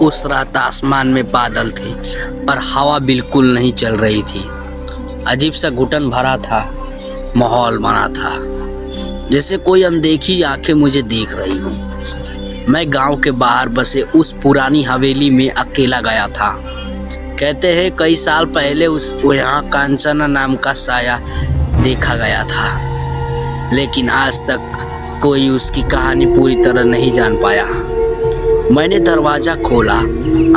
उस रात आसमान में बादल थे पर हवा बिल्कुल नहीं चल रही थी। अजीब सा घुटन भरा था माहौल बना था, जैसे कोई अनदेखी आंखें मुझे देख रही हूँ। मैं गांव के बाहर बसे उस पुरानी हवेली में अकेला गया था। कहते हैं कई साल पहले यहाँ कांचना नाम का साया देखा गया था, लेकिन आज तक कोई उसकी कहानी पूरी तरह नहीं जान पाया। मैंने दरवाज़ा खोला।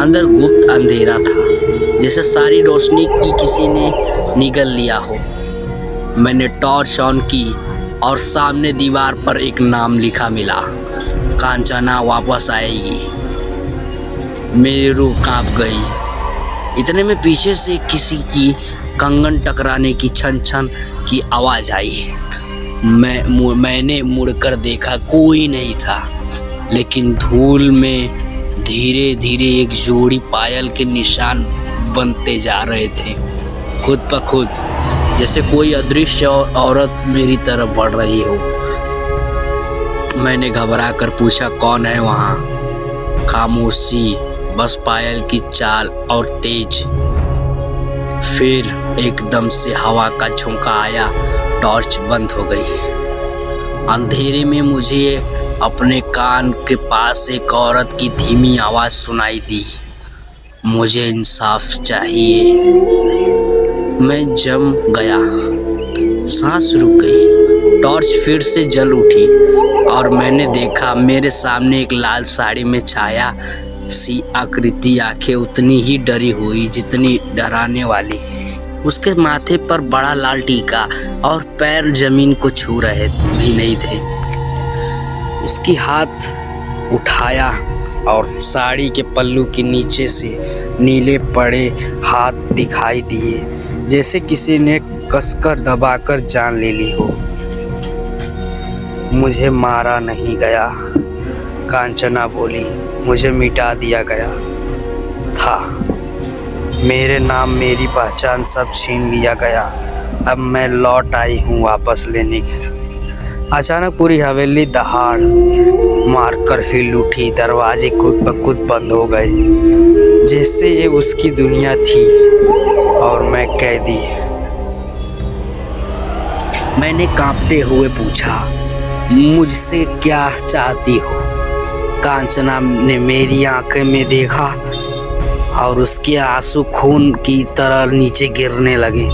अंदर गुप्त अंधेरा था, जैसे सारी रोशनी की किसी ने निगल लिया हो। मैंने टॉर्च ऑन की और सामने दीवार पर एक नाम लिखा मिला, कांचना वापस आएगी। मेरी रूह कांप गई। इतने में पीछे से किसी की कंगन टकराने की छन छन की आवाज़ आई। मैंने मुड़कर देखा, कोई नहीं था, लेकिन धूल में धीरे धीरे एक जोड़ी पायल के निशान बनते जा रहे थे, खुद ब खुद, जैसे कोई अदृश्य औरत मेरी तरफ बढ़ रही हो। मैंने घबरा कर पूछा, कौन है वहाँ? खामोशी, बस पायल की चाल और तेज। फिर एकदम से हवा का झोंका आया, टॉर्च बंद हो गई। अंधेरे में मुझे अपने कान के पास एक औरत की धीमी आवाज़ सुनाई दी, मुझे इंसाफ चाहिए। मैं जम गया, सांस रुक गई। टॉर्च फिर से जल उठी और मैंने देखा मेरे सामने एक लाल साड़ी में छाया सी आकृति, आंखें उतनी ही डरी हुई जितनी डराने वाली। उसके माथे पर बड़ा लाल टीका और पैर जमीन को छू रहे भी नहीं थे। उसकी हाथ उठाया और साड़ी के पल्लू के नीचे से नीले पड़े हाथ दिखाई दिए, जैसे किसी ने कसकर दबाकर जान ले ली हो। मुझे मारा नहीं गया, कांचना बोली, मुझे मिटा दिया गया था। मेरे नाम, मेरी पहचान सब छीन लिया गया। अब मैं लौट आई हूँ वापस लेने के। अचानक पूरी हवेली दहाड़ मारकर हिल उठी। दरवाजे खुद ब खुद बंद हो गए, जैसे ये उसकी दुनिया थी और मैं कैदी। मैंने कांपते हुए पूछा, मुझसे क्या चाहती हो? कांचना ने मेरी आंखें में देखा और उसके आंसू खून की तरह नीचे गिरने लगे।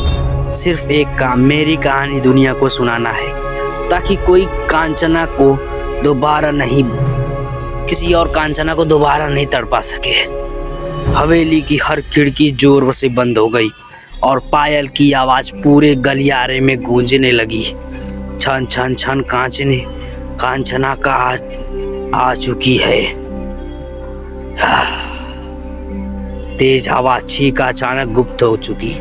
सिर्फ एक काम, मेरी कहानी दुनिया को सुनाना है, ताकि कोई कांचना को दोबारा नहीं, किसी और कांचना को दोबारा नहीं तड़पा सके। हवेली की हर खिड़की जोर से बंद हो गई और पायल की आवाज़ पूरे गलियारे में गूंजने लगी। छन छन छन, कांचना का आ चुकी है। तेज हवा छींक अचानक गुप्त हो चुकी।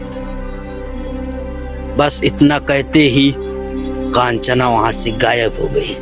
बस इतना कहते ही कांचना वहां से गायब हो गई।